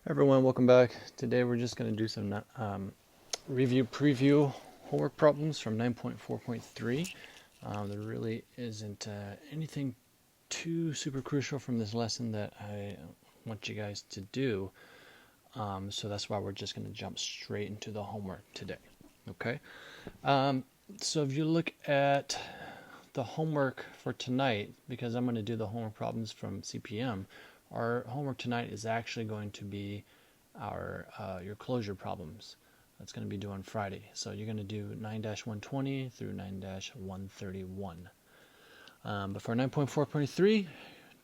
Everyone, welcome back. Today we're just going to do some preview homework problems from 9.4.3. There really isn't anything too super crucial from this lesson that I want you guys to do. So that's why we're just going to jump straight into the homework today. Okay. So if you look at the homework for tonight, because I'm going to do the homework problems from CPM, our homework tonight is actually going to be your closure problems. That's going to be due on Friday. So you're going to do 9-120 through 9-131. But for 9.4.3,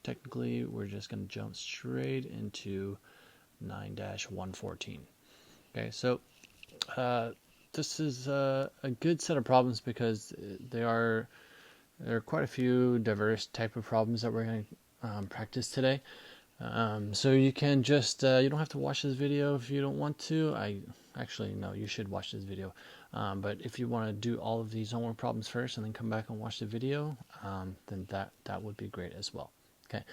technically we're just going to jump straight into 9-114. Okay, so this is a good set of problems because there are quite a few diverse type of problems that we're going to practice today. So you can just, you don't have to watch this video if you don't want to. No, you should watch this video. But if you want to do all of these homework problems first and then come back and watch the video, then that would be great as well. Okay.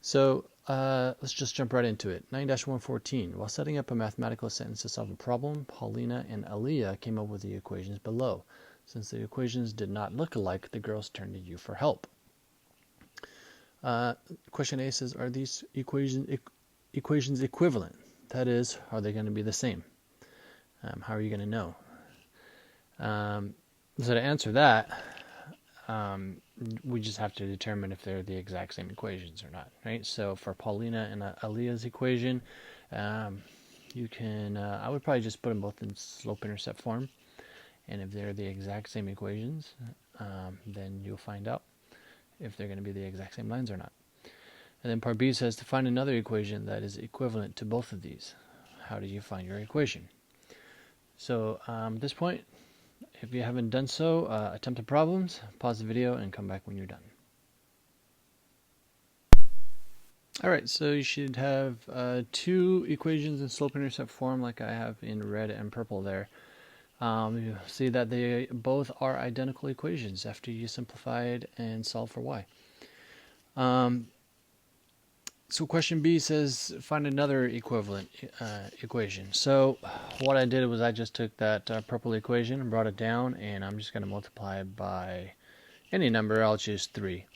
So let's just jump right into it. 9-114. While setting up a mathematical sentence to solve a problem, Paulina and Aaliyah came up with the equations below. Since the equations did not look alike, the girls turned to you for help. Question A says, are these equations equivalent? That is, are they going to be the same? How are you going to know? So to answer that, we just have to determine if they're the exact same equations or not, right? So for Paulina and Aaliyah's equation, you can, I would probably just put them both in slope-intercept form. And if they're the exact same equations, then you'll find out if they're going to be the exact same lines or not. And then part B says to find another equation that is equivalent to both of these. How do you find your equation? So at this point, if you haven't done so, attempt the problems, pause the video, and come back when you're done. Alright, so you should have two equations in slope-intercept form like I have in red and purple there. You see that they both are identical equations after you simplify it and solve for y. So question B says find another equivalent equation. So what I did was I just took that purple equation and brought it down, and I'm just going to multiply it by any number. I'll choose 3.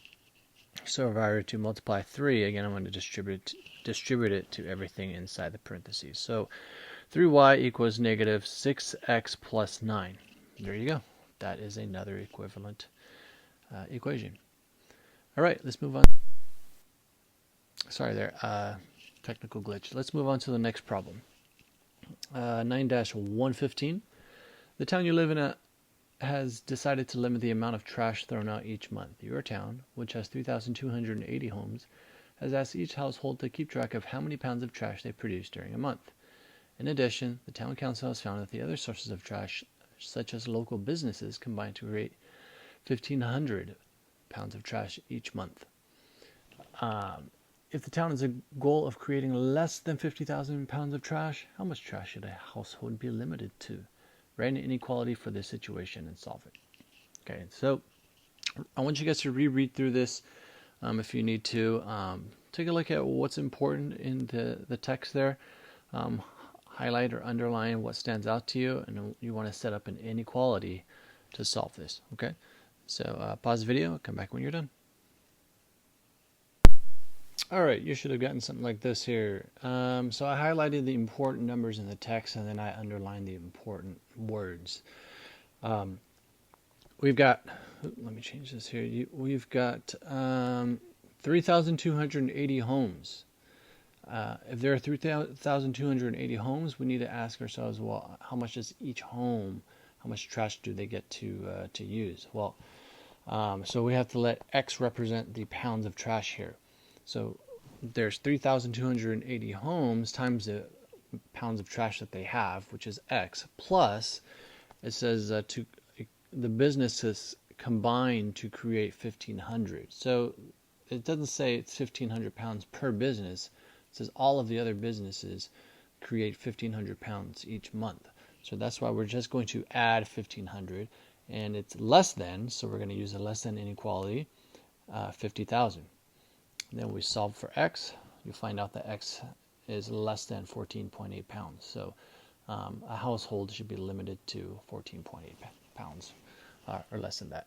So if I were to multiply 3, again I'm going to distribute it to everything inside the parentheses. So 3y equals negative 6x plus 9. There you go. That is another equivalent equation. All right, let's move on. Sorry there, technical glitch. Let's move on to the next problem. 9-115. The town you live in has decided to limit the amount of trash thrown out each month. Your town, which has 3,280 homes, has asked each household to keep track of how many pounds of trash they produce during a month. In addition, the town council has found that the other sources of trash, such as local businesses, combine to create 1,500 pounds of trash each month. If the town has a goal of creating less than 50,000 pounds of trash, how much trash should a household be limited to? Write an inequality for this situation and solve it. Okay, so I want you guys to reread through this if you need to. Take a look at what's important in the text there. Highlight or underline what stands out to you, and you want to set up an inequality to solve this. Okay, so pause the video, come back when you're done. Alright, you should have gotten something like this here. So I highlighted the important numbers in the text, and then I underlined the important words. We've got, let me change this here. We've got 3,280 homes. If there are 3,280 homes, we need to ask ourselves, well, how much does each home, how much trash do they get to use? Well, so we have to let X represent the pounds of trash here. So there's 3,280 homes times the pounds of trash that they have, which is X, plus it says the businesses combine to create 1,500. So it doesn't say it's 1,500 pounds per business. It says all of the other businesses create 1,500 pounds each month. So that's why we're just going to add 1,500, and it's less than, so we're going to use a less than inequality, 50,000. Then we solve for X. You find out that X is less than 14.8 pounds. So a household should be limited to 14.8 pounds or less than that.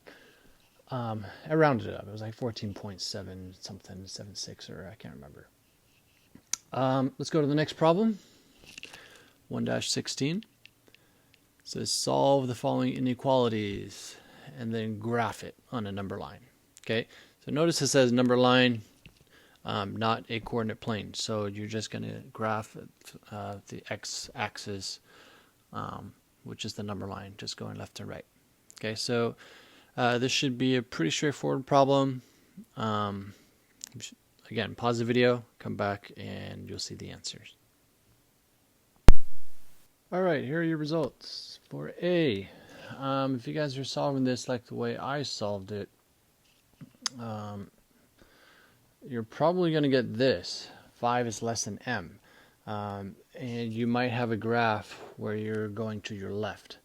I rounded it up. It was like 14.7 something, 76, or I can't remember. Let's go to the next problem. 1-16. It says solve the following inequalities and then graph it on a number line. Okay, so notice it says number line, not a coordinate plane. So you're just going to graph the x-axis, which is the number line, just going left to right. Okay, so this should be a pretty straightforward problem. Again, pause the video, come back, and you'll see the answers. All right, here are your results. For A, if you guys are solving this like the way I solved it, you're probably going to get this. 5 is less than m. And you might have a graph where you're going to your left.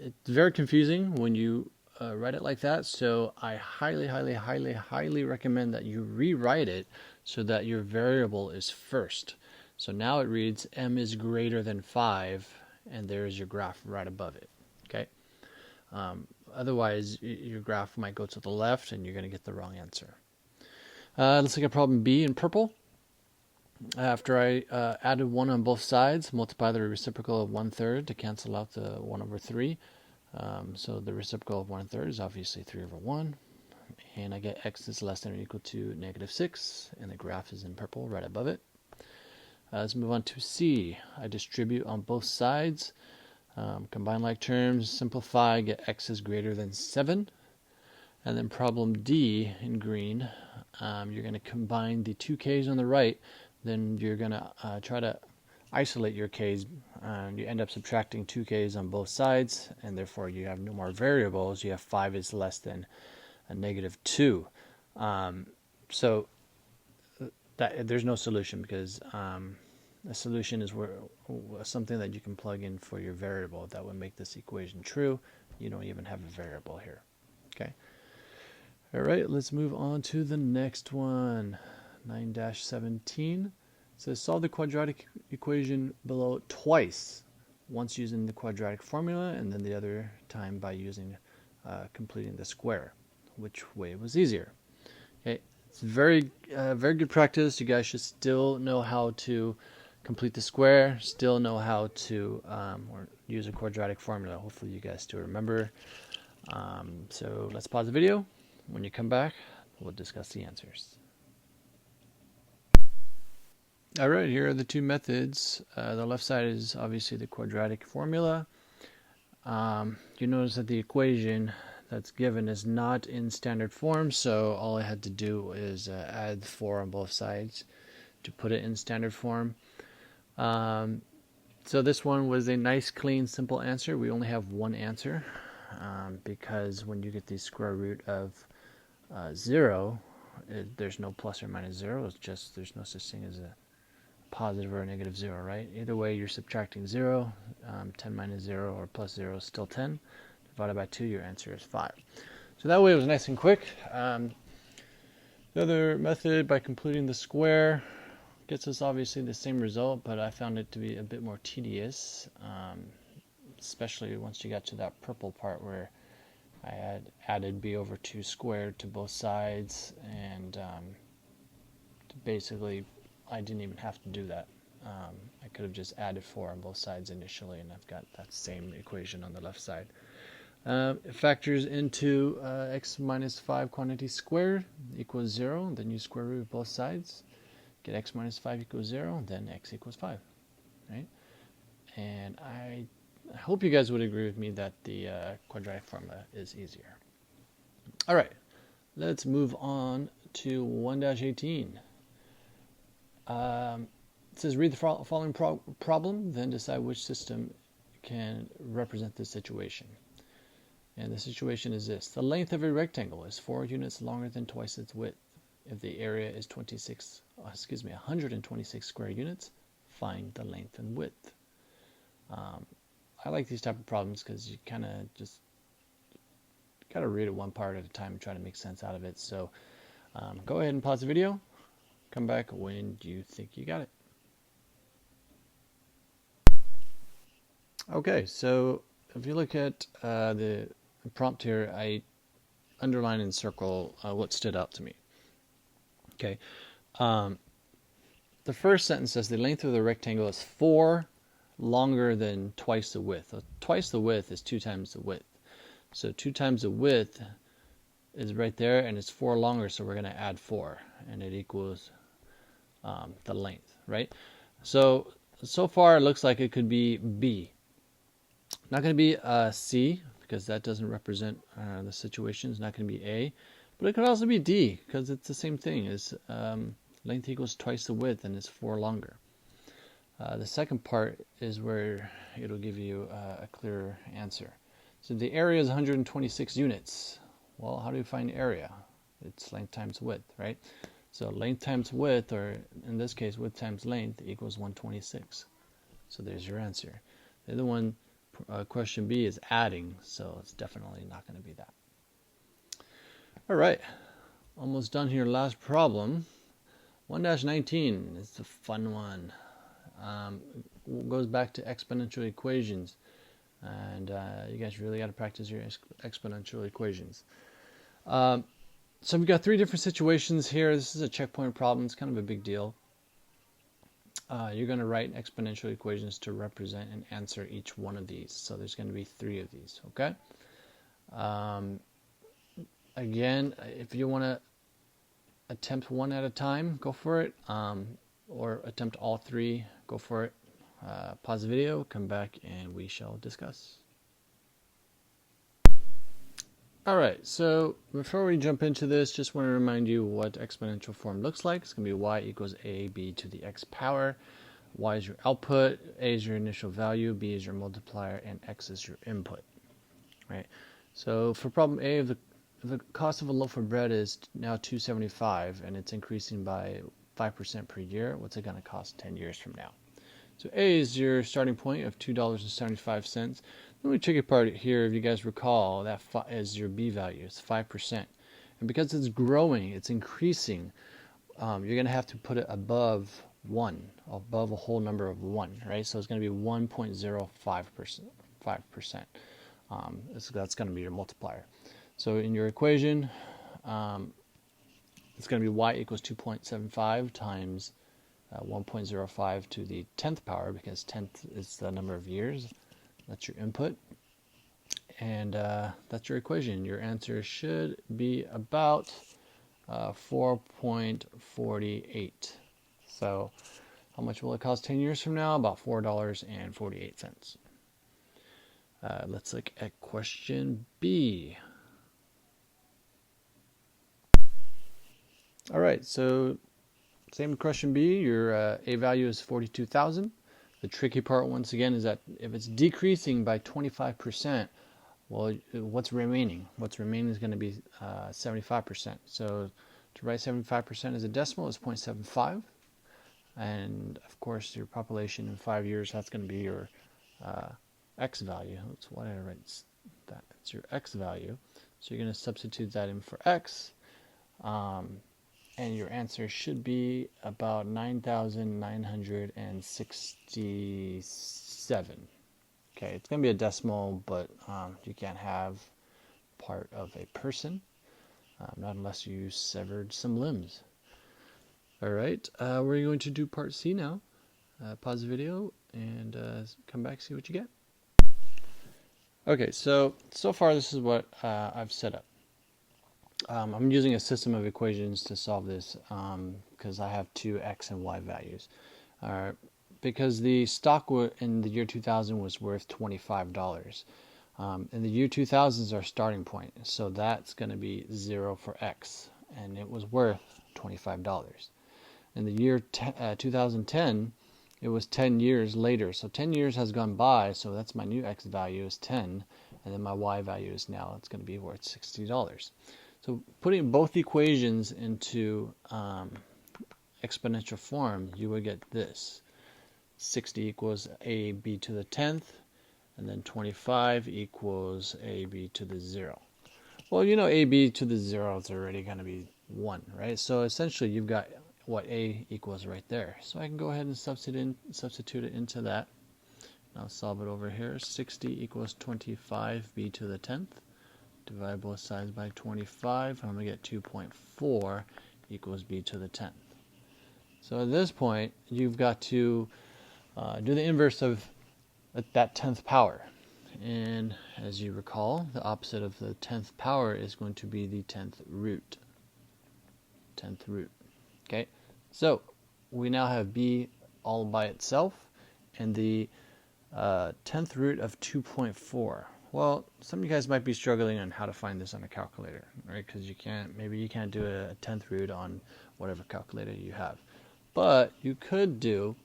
It's very confusing when you write it like that, so I highly recommend that you rewrite it so that your variable is first. So now it reads m is greater than 5, and there's your graph right above it. Okay. Otherwise, your graph might go to the left, and you're going to get the wrong answer. Let's look at problem B in purple. After I added 1 on both sides, multiply the reciprocal of 1/3 to cancel out the 1/3. So the reciprocal of 1/3 is obviously 3/1. And I get x is less than or equal to -6, and the graph is in purple right above it. Let's move on to C. I distribute on both sides. Combine like terms, simplify, get x is greater than 7. And then problem D in green, you're going to combine the two k's on the right, then you're going to try to isolate your k's. You end up subtracting 2 k's on both sides, and therefore you have no more variables. You have 5 is less than a -2. So that there's no solution, because a solution is something that you can plug in for your variable that would make this equation true. You don't even have a variable here. Okay. All right, let's move on to the next one. 9-17 says solve the quadratic equation below twice, once using the quadratic formula and then the other time by using completing the square. Which way was easier? Okay, it's very good practice. You guys should still know how to complete the square, still know how to or use a quadratic formula. Hopefully you guys still remember. So let's pause the video. When you come back, we'll discuss the answers. All right, here are the two methods. The left side is obviously the quadratic formula. You notice that the equation that's given is not in standard form, so all I had to do is add 4 on both sides to put it in standard form. So this one was a nice, clean, simple answer. We only have one answer because when you get the square root of 0, there's no plus or minus 0. It's just there's no such thing as a positive or a negative 0, right? Either way, you're subtracting 0. 10 minus 0 or plus 0 is still 10. Divided by 2, your answer is 5. So that way it was nice and quick. The other method, by completing the square, gets us obviously the same result, but I found it to be a bit more tedious, especially once you got to that purple part where I had added b over 2 squared to both sides, and basically I didn't even have to do that. I could have just added 4 on both sides initially, and I've got that same equation on the left side. It factors into x minus 5 quantity squared equals 0, then you square root both sides, get x minus 5 equals 0, then x equals 5, right? And I hope you guys would agree with me that the quadratic formula is easier. All right, let's move on to 1-18. It says read the following problem, then decide which system can represent this situation. And the situation is this. The length of a rectangle is 4 units longer than twice its width. If the area is 126 square units, find the length and width. I like these type of problems because you kind of just gotta read it one part at a time and try to make sense out of it. So go ahead and pause the video, Come back when you think you got it. Okay, so if you look at the prompt here, I underline and circle what stood out to me. Okay, the first sentence says the length of the rectangle is 4 longer than twice the width. Twice the width is 2 times the width. So 2 times the width is right there, and it's 4 longer, so we're going to add 4, and it equals the length, right? So far it looks like it could be B. Not going to be C, because that doesn't represent the situation. It's not going to be A, but it could also be D, because it's the same thing. It's length equals twice the width, and it's 4 longer. The second part is where it'll give you a clearer answer. So the area is 126 units. Well, how do you find area? It's length times width, right? So length times width, or in this case, width times length, equals 126. So there's your answer. The other one, question B, is adding, so it's definitely not going to be that. All right, almost done here. Last problem. 1-19 is the fun one. Goes back to exponential equations, and you guys really got to practice your exponential equations. So we've got 3 different situations here. This is a checkpoint problem. It's kind of a big deal. You're going to write exponential equations to represent and answer each one of these. So there's going to be 3 of these, okay? Again, if you want to attempt one at a time, go for it. Or attempt all 3, go for it. Pause the video, come back, and we shall discuss. Alright, so before we jump into this, just want to remind you what exponential form looks like. It's going to be y equals ab to the x power. Y is your output, a is your initial value, b is your multiplier, and x is your input. Right. So for problem A, if the cost of a loaf of bread is now $2.75 and it's increasing by 5% per year, what's it going to cost 10 years from now? So A is your starting point of $2.75. The only tricky part here, if you guys recall, that is your B value. It's 5%. And because it's growing, it's increasing, you're going to have to put it above 1, above a whole number of 1, right? So it's going to be 1.05%. 5%. That's going to be your multiplier. So in your equation, it's going to be y equals 2.75 times 1.05 to the 10th power, because 10th is the number of years. That's your input. And that's your equation. Your answer should be about 4.48. So how much will it cost 10 years from now? About $4.48. Let's look at question B. All right, so same question B. Your A value is 42,000. The tricky part, once again, is that if it's decreasing by 25%, well, what's remaining? What's remaining is going to be 75%. So to write 75% as a decimal is 0.75. And, of course, your population in 5 years, that's going to be your x value. That's why I write that. It's your x value. So you're going to substitute that in for x. And your answer should be about 9,967. Okay, it's going to be a decimal, but you can't have part of a person, not unless you severed some limbs. All right, we're going to do part C now. Pause the video and come back, see what you get. Okay, so far this is what I've set up. I'm using a system of equations to solve this because I have 2 x and y values. Because the stock in the year 2000 was worth $25. In the year 2000 is our starting point, so that's going to be 0 for x, and it was worth $25. In the year 2010, it was 10 years later, so 10 years has gone by, so that's my new x value is 10, and then my y value is now, it's going to be worth $60. So putting both equations into exponential form, you would get this. 60 equals ab to the 10th, and then 25 equals ab to the 0. Well, you know ab to the 0 is already going to be 1, right? So essentially you've got what a equals right there. So I can go ahead and substitute it into that. Now solve it over here. 60 equals 25b to the 10th. Divide both sides by 25, and I'm going to get 2.4 equals b to the 10th. So at this point, you've got to do the inverse of that 10th power. And as you recall, the opposite of the 10th power is going to be the 10th root. 10th root. Okay, so we now have b all by itself, and the 10th root of 2.4. Well, some of you guys might be struggling on how to find this on a calculator, right? Because maybe you can't do a 10th root on whatever calculator you have. But you could do,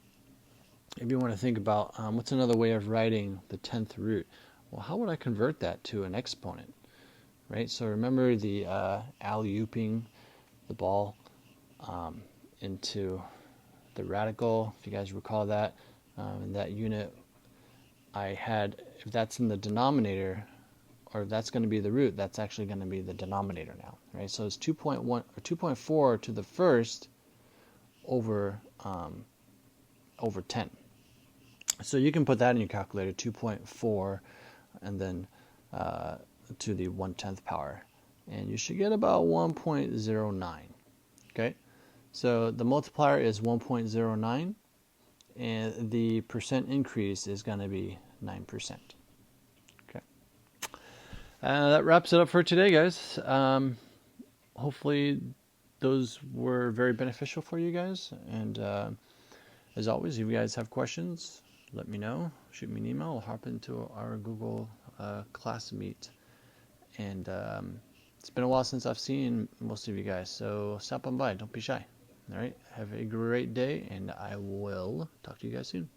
if you want to think about what's another way of writing the 10th root. Well, how would I convert that to an exponent, right? So remember the alley-ooping the ball into the radical, if you guys recall that. In that unit, I had, if that's in the denominator, or if that's going to be the root, that's actually going to be the denominator now, right? So it's 2.1 or 2.4 to the first over 10. So you can put that in your calculator, 2.4, and then to the 1/10th power, and you should get about 1.09. Okay, so the multiplier is 1.09, and the percent increase is going to be 9%. Okay, that wraps it up for today, guys. Hopefully those were very beneficial for you guys, and as always, if you guys have questions, let me know. Shoot me an email. I'll hop into our Google class meet. And it's been a while since I've seen most of you guys, so stop on by. Don't be shy. All right. Have a great day, and I will talk to you guys soon.